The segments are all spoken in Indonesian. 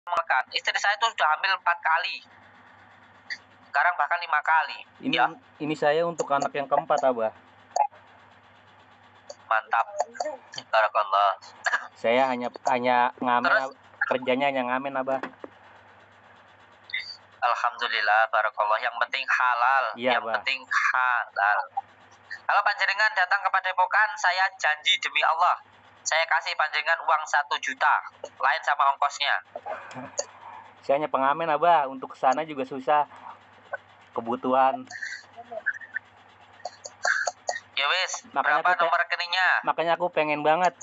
makan. Istri saya itu sudah hamil 4 kali. Sekarang bahkan 5 kali. Ini saya untuk anak yang keempat, Abah. Mantap. Barakallah. Saya hanya ngamen. Terus, kerjanya hanya ngamen, Abah. alhamdulillah, barakallah. Yang penting halal. Iya, yang Abah. penting halal. Kalau panjenengan datang ke Padepokan, saya janji demi Allah, saya kasih panjenengan uang 1 juta, lain sama ongkosnya. Saya hanya pengamen, Abah. Untuk kesana juga susah. Kebutuhan. Ya wis, berapa nomor rekeningnya? Makanya aku pengen banget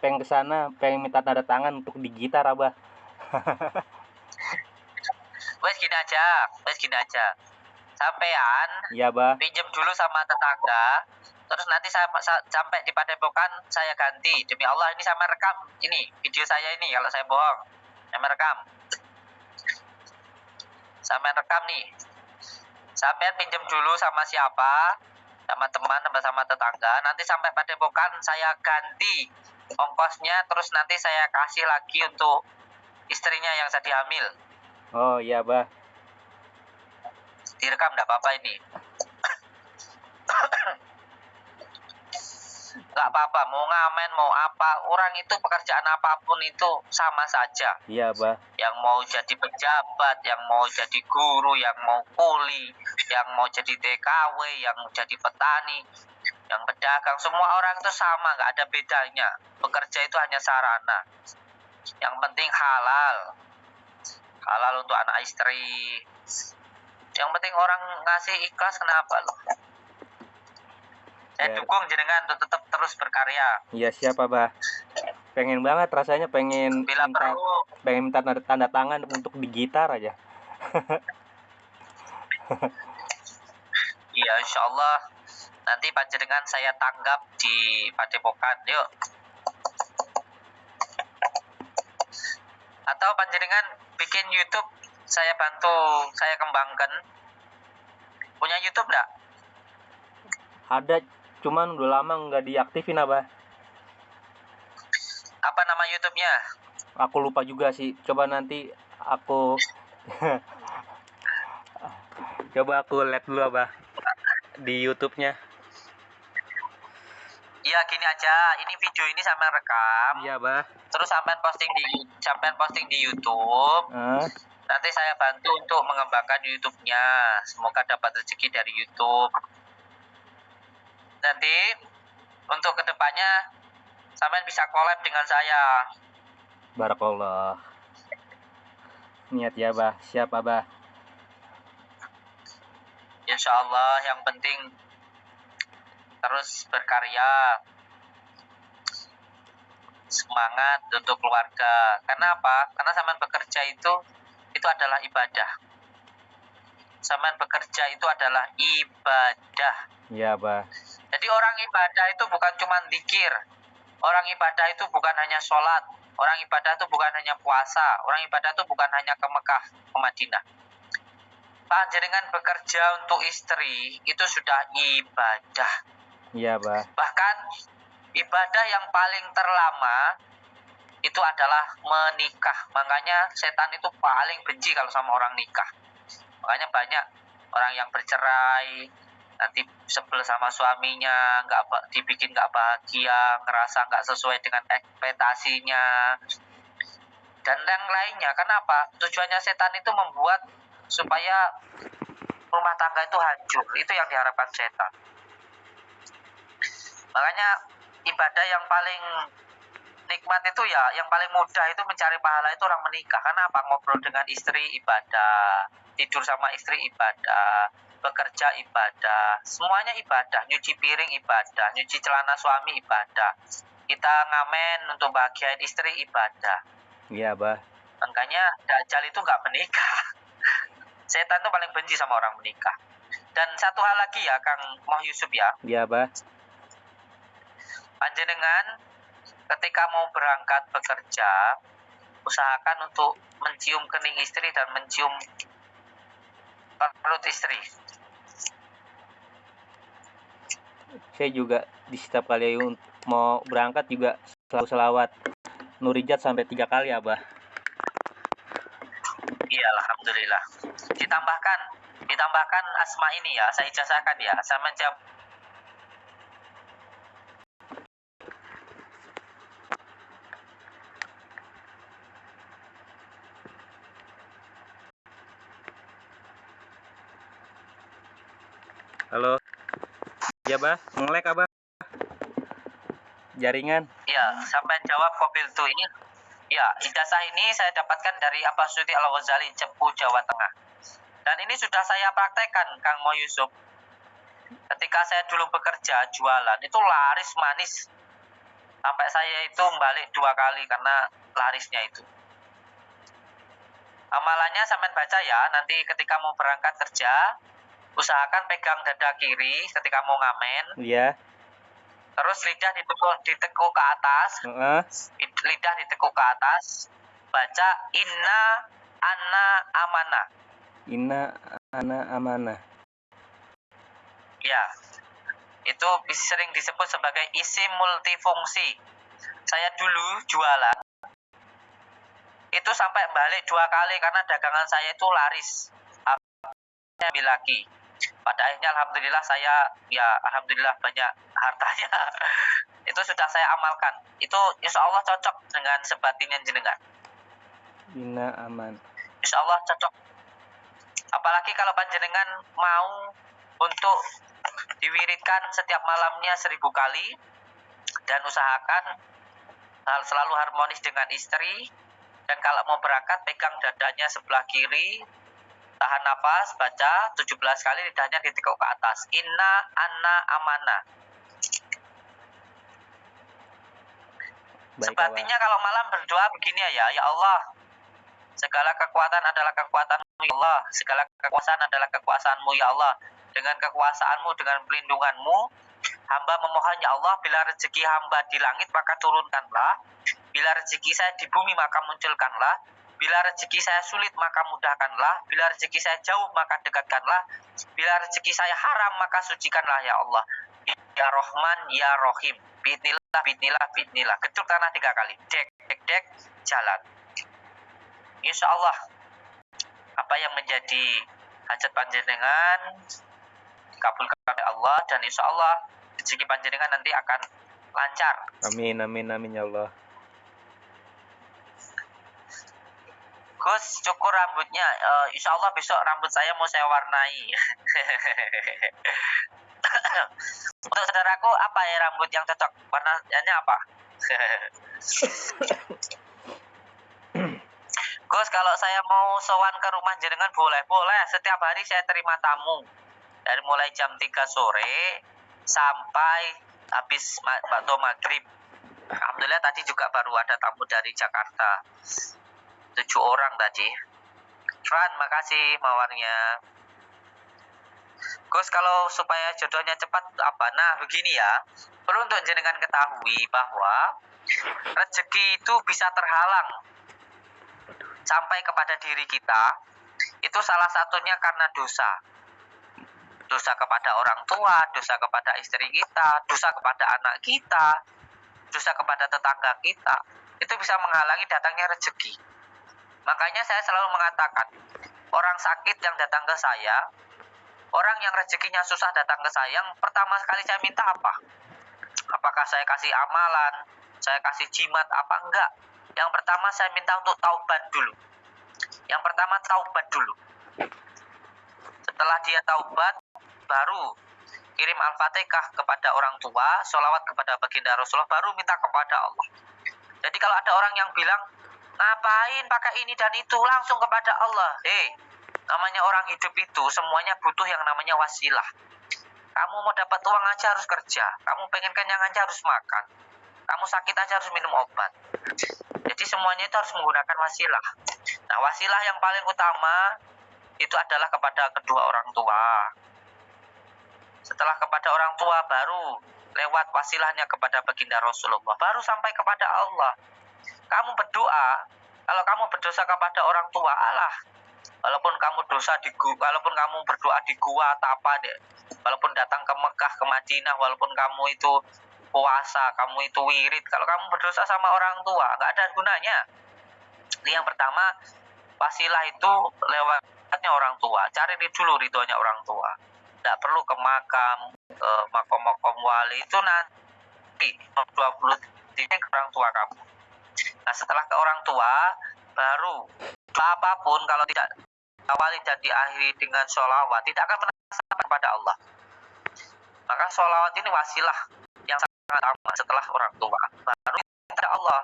pengen kesana, pengen minta tanda tangan untuk di gitar, Abah. Wes gini aja. Sampean, iya, Bah, pinjam dulu sama tetangga, terus nanti saya sampai di Padepokan saya ganti. Demi Allah, ini sama rekam ini video saya ini, kalau saya bohong sama rekam. Sampean rekam nih. Sampean pinjam dulu sama siapa, sama teman, sama tetangga. Nanti sampai Padepokan saya ganti ongkosnya, terus nanti saya kasih lagi untuk istrinya yang sedang hamil. Oh iya, Bah. Direkam enggak apa-apa ini. Enggak apa-apa, mau ngamen, mau apa, orang itu pekerjaan apapun itu sama saja. Iya, Bah. Yang mau jadi pejabat, yang mau jadi guru, yang mau kuli, yang mau jadi TKW, yang jadi petani, yang pedagang, semua orang itu sama, nggak ada bedanya. Bekerja itu hanya sarana. Yang penting halal. Halal untuk anak istri. Yang penting orang ngasih ikhlas, kenapa loh? Saya dukung jenengan untuk tetap terus berkarya. Iya, siapa, Bah? Pengen banget rasanya, pengen minta tanda tangan untuk di gitar aja. Iya, insya Allah nanti panjenengan saya tanggap di Padepokan, yuk. Atau panjenengan bikin YouTube, saya bantu, saya kembangkan. Punya YouTube enggak? Ada, cuman udah lama nggak diaktifin, Abah. Apa nama YouTube-nya? Aku lupa juga sih. Coba nanti aku coba aku lihat dulu, Abah, di YouTube-nya. Iya, gini aja. Ini video ini sampai rekam. Iya, Bah. Terus sampai posting di YouTube. Nanti saya bantu untuk mengembangkan YouTube-nya. Semoga dapat rezeki dari YouTube. Nanti untuk kedepannya sampean bisa collab dengan saya. Barakallah. Niat ya, Bah. Siap, Abah. Insya Allah, yang penting terus berkarya, semangat untuk keluarga. Karena apa? Karena sampean bekerja itu adalah ibadah. Sampean bekerja itu adalah ibadah. Iya, Bah. Jadi orang ibadah itu bukan cuma zikir. Orang ibadah itu bukan hanya sholat. Orang ibadah itu bukan hanya puasa. Orang ibadah itu bukan hanya ke Mekah, ke Madinah. Panjenengan bekerja untuk istri itu sudah ibadah. Iya, Bah. Bahkan ibadah yang paling terlama itu adalah menikah. Makanya setan itu paling benci kalau sama orang nikah. Makanya banyak orang yang bercerai, nanti sebel sama suaminya, dibikin nggak bahagia, ngerasa nggak sesuai dengan ekspektasinya, dan yang lainnya. Kenapa? Tujuannya setan itu membuat supaya rumah tangga itu hancur. Itu yang diharapkan setan. Makanya ibadah yang paling nikmat itu ya, yang paling mudah itu mencari pahala itu orang menikah. Karena apa? Ngobrol dengan istri ibadah, tidur sama istri ibadah, bekerja ibadah, semuanya ibadah. Nyuci piring ibadah, nyuci celana suami ibadah. Kita ngamen untuk bahagiain istri ibadah. Iya, Bah. Makanya Dajjal itu nggak menikah. Setan itu paling benci sama orang menikah. Dan satu hal lagi ya, Kang Moh Yusuf ya. Iya, Bah. Panjenengan ketika mau berangkat bekerja, usahakan untuk mencium kening istri dan mencium perut istri. Saya juga di setiap kali mau berangkat juga selalu selawat Nurijat sampai 3 kali, Abah. Iya, alhamdulillah. Ditambahkan asma ini ya, saya ijazahkan ya. Saya menjawab. Halo. Ya, Bah. Nge-lag apa? Jaringan. Ya, sampai jawab Qabil tuh ini. Ya, ijazah ini saya dapatkan dari Abah Sudi Al-Ghazali, Cepu, Jawa Tengah. Dan ini sudah saya praktekkan, Kang Mo Yusuf. Ketika saya dulu bekerja jualan, itu laris manis. Sampai saya itu balik 2 kali karena larisnya itu. Amalannya sampean baca ya, nanti ketika mau berangkat kerja, usahakan pegang dada kiri ketika mau ngamen. Iya. Terus lidah ditekuk ke atas. Lidah ditekuk ke atas. Baca inna ana amanah. Inna ana amanah. Ya. Itu sering disebut sebagai isim multifungsi. Saya dulu jualan itu sampai balik 2 kali karena dagangan saya itu laris. Saya ambil lagi. Pada akhirnya alhamdulillah saya alhamdulillah banyak hartanya. Itu sudah saya amalkan. Itu insya Allah cocok dengan sebatinnya jenengan. Inna aman. Insya Allah cocok. Apalagi kalau panjenengan mau untuk diwiridkan setiap malamnya 1000 kali dan usahakan selalu harmonis dengan istri. Dan kalau mau berangkat pegang dadanya sebelah kiri, tahan nafas, baca 17 kali, lidahnya ditekuk ke atas. Inna anna amanah. Sebatinya kalau malam berdoa begini ya Allah, segala kekuatan adalah kekuatan-Mu ya Allah, segala kekuasaan adalah kekuasaan-Mu ya Allah. Dengan kekuasaan-Mu, dengan pelindungan-Mu, hamba memohon ya Allah, bila rezeki hamba di langit maka turunkanlah. Bila rezeki saya di bumi maka munculkanlah. Bila rezeki saya sulit maka mudahkanlah. Bila rezeki saya jauh maka dekatkanlah. Bila rezeki saya haram maka sucikanlah ya Allah. Ya Rahman, ya Rahim. Bismillah, bismillah, bismillah. Ketuk tanah 3 kali. Dek, dek, dek, jalan. Insya Allah apa yang menjadi hajat panjenengan dikabulkan oleh Allah, dan insya Allah rezeki panjenengan nanti akan lancar. Amin, amin, amin ya Allah. Gus, cukur rambutnya. Insya Allah besok rambut saya mau saya warnai. Untuk saudaraku, apa ya rambut yang cocok? Warnanya apa? Gus, kalau saya mau sowan ke rumah jenengan boleh? Boleh, setiap hari saya terima tamu. Dari mulai jam 3 sore sampai habis waktu maghrib. Alhamdulillah tadi juga baru ada tamu dari Jakarta. 7 orang tadi. Fran, makasih mawarnya. Gus, kalau supaya jodohnya cepat apa? Nah, begini ya. Perlu untuk jenengan ketahui bahwa rezeki itu bisa terhalang sampai kepada diri kita. Itu salah satunya karena dosa. Dosa kepada orang tua, dosa kepada istri kita, dosa kepada anak kita, dosa kepada tetangga kita. Itu bisa menghalangi datangnya rezeki. Makanya saya selalu mengatakan, orang sakit yang datang ke saya, orang yang rezekinya susah datang ke saya, yang pertama sekali saya minta apa? Apakah saya kasih amalan, saya kasih jimat, apa enggak? Yang pertama saya minta untuk taubat dulu. Yang pertama taubat dulu. Setelah dia taubat, baru kirim Al-Fatihah kepada orang tua, sholawat kepada baginda Rasulullah, baru minta kepada Allah. Jadi kalau ada orang yang bilang, ngapain pakai ini dan itu, langsung kepada Allah. Namanya orang hidup itu semuanya butuh yang namanya wasilah. Kamu mau dapat uang aja harus kerja. Kamu pengen kenyang aja harus makan. Kamu sakit aja harus minum obat. Jadi semuanya itu harus menggunakan wasilah. Nah, wasilah yang paling utama itu adalah kepada kedua orang tua. Setelah kepada orang tua, baru lewat wasilahnya kepada baginda Rasulullah, baru sampai kepada Allah. Kamu berdoa, kalau kamu berdosa kepada orang tua, Allah, walaupun kamu walaupun kamu berdoa di gua atau apa deh, walaupun datang ke Mekah, ke Madinah, walaupun kamu itu puasa, kamu itu wirid, kalau kamu berdosa sama orang tua, nggak ada gunanya. Ini yang pertama, wasilah itu lewatnya orang tua. Cari dulu ridhonya orang tua. Tidak perlu ke makom wali, itu nanti 20 ke orang tua kamu. Nah, setelah ke orang tua, baru apapun kalau tidak awali dan diakhiri dengan sholawat, tidak akan sampai kepada Allah. Maka sholawat ini wasilah yang sangat utama setelah orang tua, baru kepada Allah.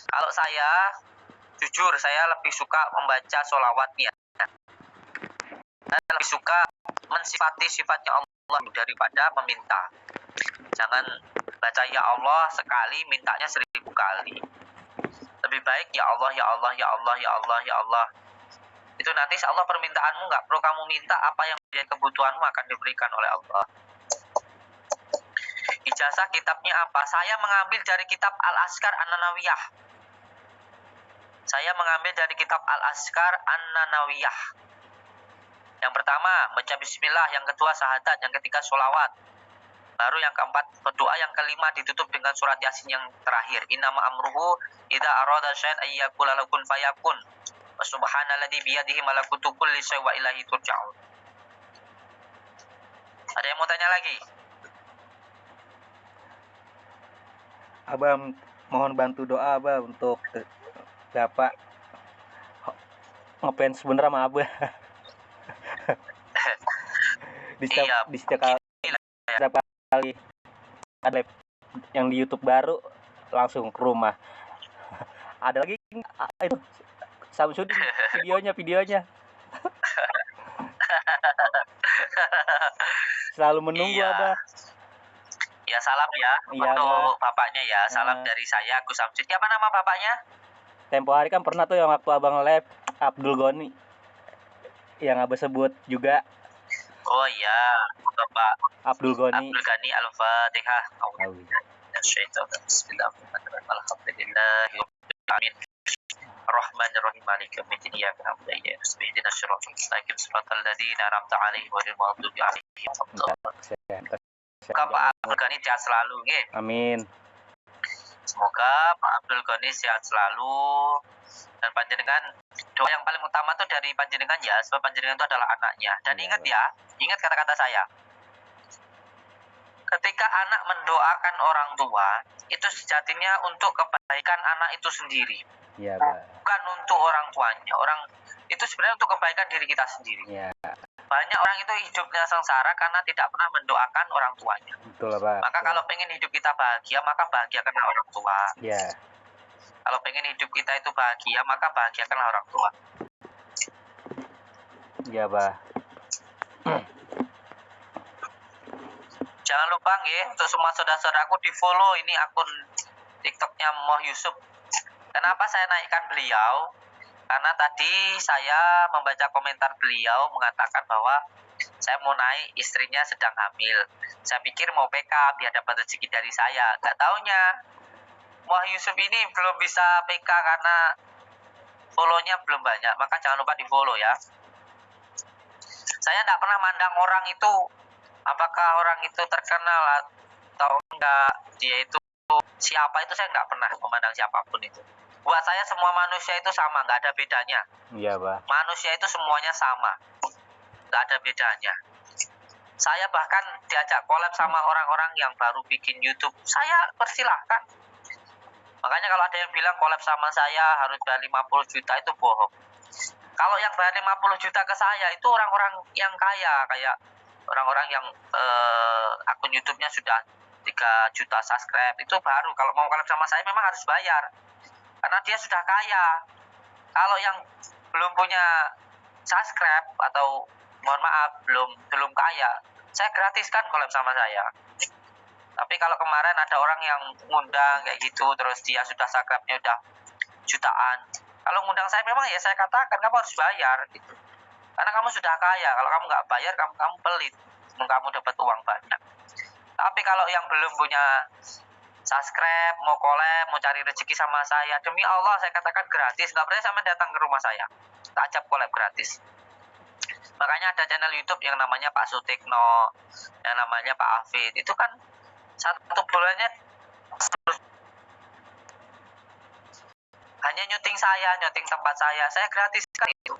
Kalau saya, jujur saya lebih suka membaca sholawatnya. Saya lebih suka mensifati sifatnya Allah daripada meminta. Jangan baca ya Allah sekali, mintanya 1000 kali. Lebih baik ya Allah, ya Allah, ya Allah, ya Allah, ya Allah. Itu nanti Allah permintaanmu nggak perlu kamu minta, apa yang menjadi kebutuhanmu akan diberikan oleh Allah. Ijazah kitabnya apa? Saya mengambil dari kitab Al-Azkar An-Nanawiyah. Saya mengambil dari kitab Al-Azkar An-Nanawiyah. Yang pertama, baca bismillah. Yang kedua, syahadat. Yang ketiga, sholawat. Baru yang keempat, berdoa. Yang kelima, ditutup dengan surat Yasin yang terakhir. Innama amruhu idza arada syai'an ayyakula lahu kun fayakun. Wa subhanalladzi biyadihi malakutu kulli syai'in wa ilaihi turja'un. Ada yang mau tanya lagi? Abah mohon bantu doa Abah untuk Bapak ngefans bener sama Abah. di setiap kali ada live yang di YouTube baru langsung ke rumah. Ada lagi itu Samsudin videonya selalu menunggu Abah. Ya salam ya untuk bapaknya ya. Salam dari saya Gus Samsudin. Apa nama bapaknya? Tempo hari kan pernah tuh yang waktu abang live Abdul Goni yang Abah sebut juga. Oh iya, Bapak Abdul Goni Al-Fatihah. Bismillahirrahmanirrahim. Alhamdulillahirabbil Rahmanirrahim. Maliki yaumiddin. Iyyaka na'budu wa iyyaka nasta'in. Ihdinas siratal mustaqim. Siratal ladzina an'amta 'alaihim ghairil maghdubi 'alaihim waladdallin. Pak Abdul Ghani sehat selalu, nggih. Amin. Semoga Pak Abdul Ghani sehat selalu dan panjenengan, doa yang paling utama tuh dari panjenengan ya, sebab panjenengan itu adalah anaknya. Dan ingat ya, ingat kata-kata saya. Ketika anak mendoakan orang tua, itu sejatinya untuk kebaikan anak itu sendiri. Ya, bukan untuk orang tuanya. Orang itu sebenarnya untuk kebaikan diri kita sendiri. Ya. Banyak orang itu hidupnya sengsara karena tidak pernah mendoakan orang tuanya. Betul, Pak. Maka kalau pengen hidup kita bahagia, maka bahagiakanlah orang tua. Ya. Kalau pengen hidup kita itu bahagia, maka bahagiakanlah orang tua. Ya, Pak. Jangan lupa nggih, untuk semua saudara-saudaraku di follow ini akun TikToknya Moh Yusuf. Kenapa saya naikkan beliau? Karena tadi saya membaca komentar beliau mengatakan bahwa saya mau naik, istrinya sedang hamil. Saya pikir mau PK biar dapat rezeki dari saya. Gak taunya Moh Yusuf ini belum bisa PK karena follow-nya belum banyak. Maka jangan lupa di follow ya. Saya tidak pernah mandang orang itu, apakah orang itu terkenal atau enggak, dia itu siapa, itu saya nggak pernah memandang siapapun itu. Buat saya semua manusia itu sama, nggak ada bedanya. Iya, Pak. Manusia itu semuanya sama, nggak ada bedanya. Saya bahkan diajak collab sama orang-orang yang baru bikin YouTube, saya persilahkan. Makanya kalau ada yang bilang collab sama saya harus bayar 50 juta, itu bohong. Kalau yang bayar 50 juta ke saya itu orang-orang yang kaya, kayak orang-orang yang akun YouTube-nya sudah 3 juta subscribe, itu baru kalau mau collab sama saya memang harus bayar. Karena dia sudah kaya. Kalau yang belum punya subscribe atau mohon maaf belum kaya, saya gratiskan collab sama saya. Tapi kalau kemarin ada orang yang ngundang kayak gitu, terus dia sudah subscribe-nya udah jutaan. Kalau ngundang saya memang ya saya katakan kamu harus bayar gitu. Karena kamu sudah kaya. Kalau kamu nggak bayar, kamu pelit. Kamu dapat uang banyak. Tapi kalau yang belum punya subscribe, mau collab, mau cari rezeki sama saya, demi Allah saya katakan gratis. Nggak perlu sama datang ke rumah saya. Tak ajak collab gratis. Makanya ada channel YouTube yang namanya Pak Sutikno, yang namanya Pak Afid. Itu kan satu bulannya hanya nyuting saya, nyuting tempat saya gratiskan itu,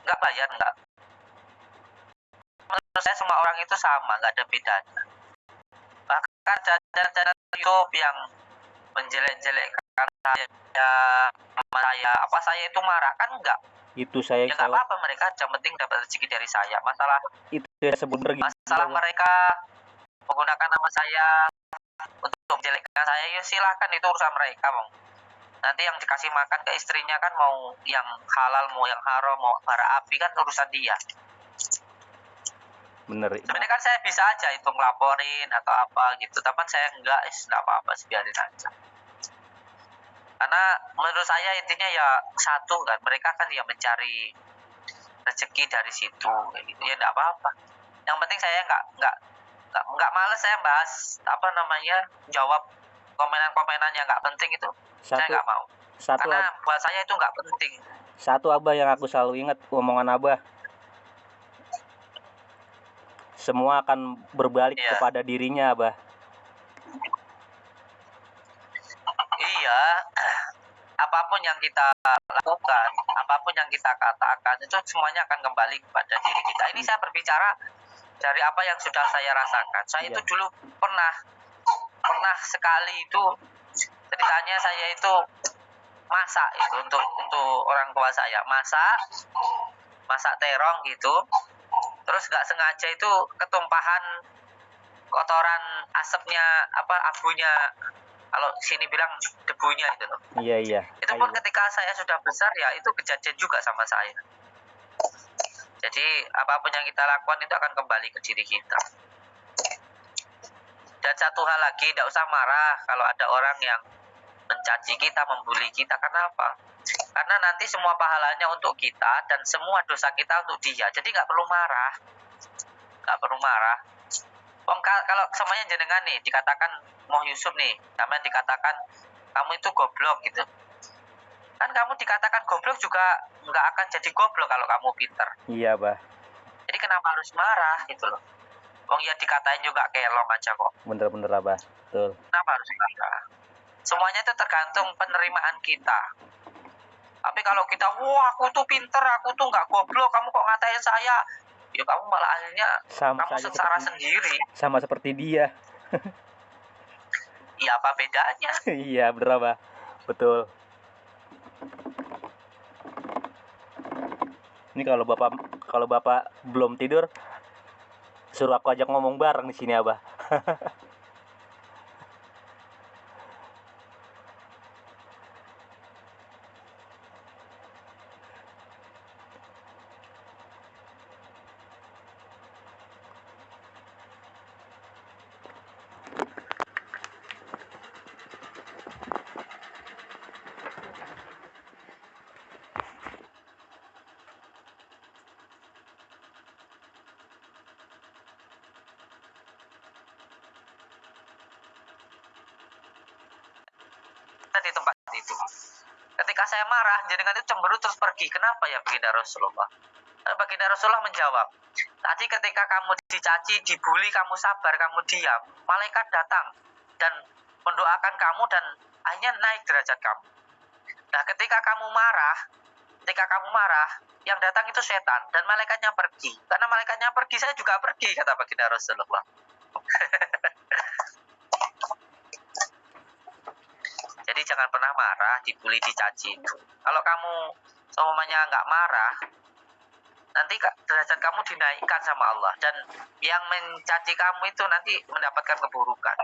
nggak bayar, nggak. Menurut saya semua orang itu sama, nggak ada bedanya. Bahkan channel YouTube yang menjelek-jelekkan saya, apa saya itu marah kan enggak? Itu saya ya nggak apa-apa, mereka yang penting dapat rezeki dari saya. Masalah itu ya sebenarnya masalah mereka menggunakan nama saya untuk menjelekkan saya, ya silahkan, itu urusan mereka, Bang. Nanti yang dikasih makan ke istrinya kan mau yang halal, mau yang haram, mau bara api, kan urusan dia. Bener. Sebenarnya kan saya bisa aja itu ngelaporin atau apa gitu, tapi saya enggak apa-apa, biarin aja. Karena menurut saya intinya ya satu kan, mereka kan ya mencari rezeki dari situ, kayak gitu ya, enggak apa-apa. Yang penting saya enggak males saya bahas apa namanya, jawab komenan-komenan yang enggak penting itu. Saya enggak mau. Karena buat saya itu enggak penting. Satu Abah yang aku selalu ingat omongan Abah, semua akan berbalik kepada dirinya, Abah. Iya, apapun yang kita lakukan, apapun yang kita katakan, itu semuanya akan kembali kepada diri kita. Ini saya berbicara dari apa yang sudah saya rasakan. Saya itu dulu pernah sekali itu, ceritanya saya itu masak itu untuk orang tua saya, masak terong gitu. Terus nggak sengaja itu ketumpahan kotoran, asapnya, apa, abunya, kalau sini bilang debunya itu loh. Iya. Itu pun ketika saya sudah besar ya, itu kejadian juga sama saya. Jadi apapun yang kita lakukan itu akan kembali ke diri kita. Dan satu hal lagi, tidak usah marah kalau ada orang yang mencaci kita, membuli kita. Kenapa? Karena nanti semua pahalanya untuk kita dan semua dosa kita untuk dia. Jadi nggak perlu marah. Kalau semuanya jenengan nih dikatakan Moh Yusuf nih, sama dikatakan kamu itu goblok gitu, kan kamu dikatakan goblok juga nggak akan jadi goblok kalau kamu pinter. Iya, Bah. Jadi kenapa harus marah gitu loh? Wong ya dikatain juga kelong aja kok. Bener-bener, Abah. Betul. Kenapa harus marah? Semuanya itu tergantung penerimaan kita. Tapi kalau kita, wah aku tuh pinter, aku tuh nggak goblok, kamu kok ngatain saya, ya kamu malah akhirnya kamu sengsara sendiri. Sama seperti dia. Iya, apa bedanya? Iya, bener, Abah. Betul. Ini kalau bapak belum tidur, suruh aku ajak ngomong bareng di sini, Abah. Di tempat itu, ketika saya marah, jenengan itu cemberut terus pergi. Kenapa ya Baginda Rasulullah? Baginda Rasulullah menjawab, tadi ketika kamu dicaci, dibully, kamu sabar, kamu diam, malaikat datang dan mendoakan kamu dan akhirnya naik derajat kamu. Nah, ketika kamu marah, yang datang itu setan dan malaikatnya pergi. Karena malaikatnya pergi, saya juga pergi, kata Baginda Rasulullah. Jadi jangan pernah marah, dibully, dicaci itu. Kalau kamu semuanya nggak marah, nanti derajat kamu dinaikkan sama Allah, dan yang mencaci kamu itu nanti mendapatkan keburukan.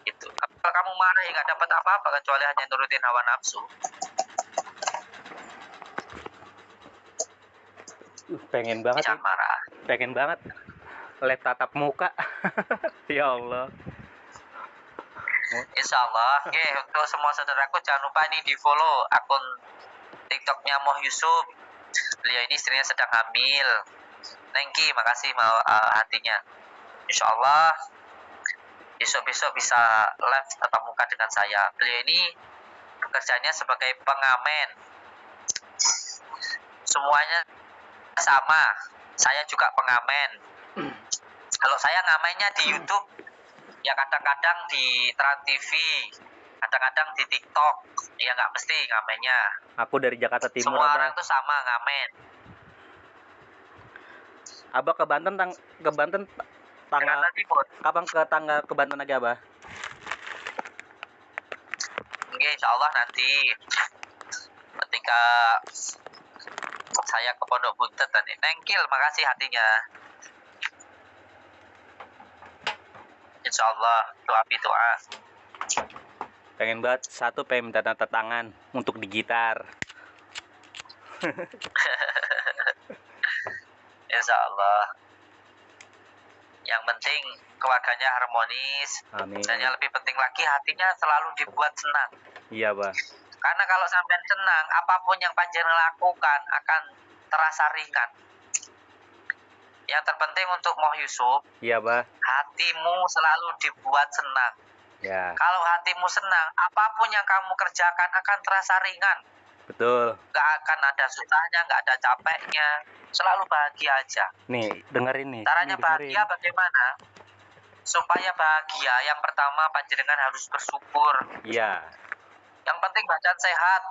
Gitu. Kalau kamu marah ya nggak dapat apa-apa kecuali hanya nurutin hawa nafsu. Pengen banget. Jangan marah. Pengen banget lihat tatap muka. Ya Allah. Insya Allah. Oke, untuk semua saudaraku jangan lupa ini di follow akun TikToknya Moh Yusuf. Beliau ini istrinya sedang hamil. Nengki, makasih hatinya. Insya Allah besok bisa live tatap muka dengan saya. Beliau ini bekerjanya sebagai pengamen. Semuanya sama. Saya juga pengamen. Kalau saya ngamennya di YouTube, ya kadang-kadang di Trans TV, kadang-kadang di TikTok, ya nggak mesti ngamennya. Aku dari Jakarta Timur. Semua orang tuh sama ngamen. Abah ke Banten tanggal Jakarta Timur. kapan ke Banten lagi, Abah? Oke, insya Allah nanti ketika saya ke Pondok Buntet tadi. Nengkil, makasih hatinya. Insya Allah doa. Pengen banget pengen minta tanda tangan untuk di gitar. Insya Allah. Yang penting keluarganya harmonis. Amin. Dan yang lebih penting lagi hatinya selalu dibuat senang. Iya, Bah. Karena kalau sampai senang, apapun yang panjenengan lakukan akan terasa ringan. Yang terpenting untuk Moh Yusuf, iya, Bah, hatimu selalu dibuat senang. Ya. Kalau hatimu senang, apapun yang kamu kerjakan akan terasa ringan. Betul. Gak akan ada susahnya, gak ada capeknya. Selalu bahagia aja. Nih, dengerin nih. Caranya Nih, bahagia bagaimana? Supaya bahagia, yang pertama panjenengan harus bersyukur. Iya. Yang penting badan sehat.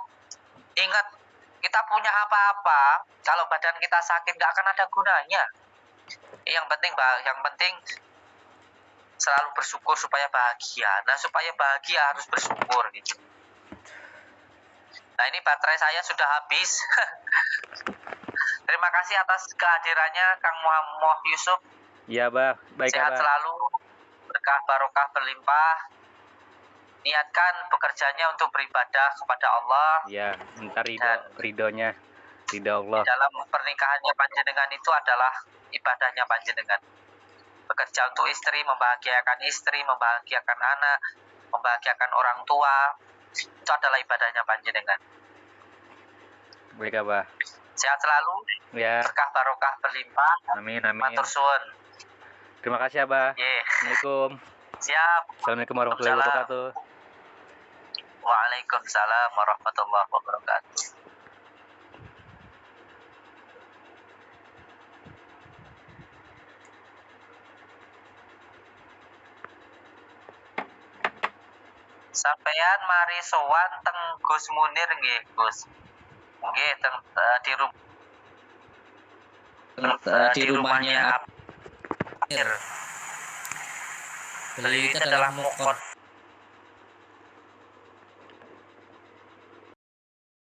Ingat, kita punya apa-apa, kalau badan kita sakit gak akan ada gunanya. Yang penting selalu bersyukur supaya bahagia. Nah, supaya bahagia harus bersyukur gitu. Nah, ini baterai saya sudah habis. Terima kasih atas kehadirannya Kang Muhammad Yusuf. Iya, Bah. Baik, Sehat Abah. selalu, berkah barokah berlimpah. Niatkan bekerjanya untuk beribadah kepada Allah. Iya, minta ridho Allah. Dalam pernikahannya panjenengan itu adalah ibadahnya panjenengan. Bekerja untuk istri, membahagiakan anak, membahagiakan orang tua, itu adalah ibadahnya panjenengan. Baik, Abah. Sehat selalu, Ya. berkah barokah berlimpah. Amin. Matur suwun. Terima kasih, Abah. Assalamualaikum. Siap. Assalamualaikum warahmatullahi wabarakatuh. Waalaikumsalam warahmatullahi wabarakatuh. Sampeyan mari sowan teng Gus Munir nggih, Gus. Nggih teng di rumahnya Abir. Beliau itu adalah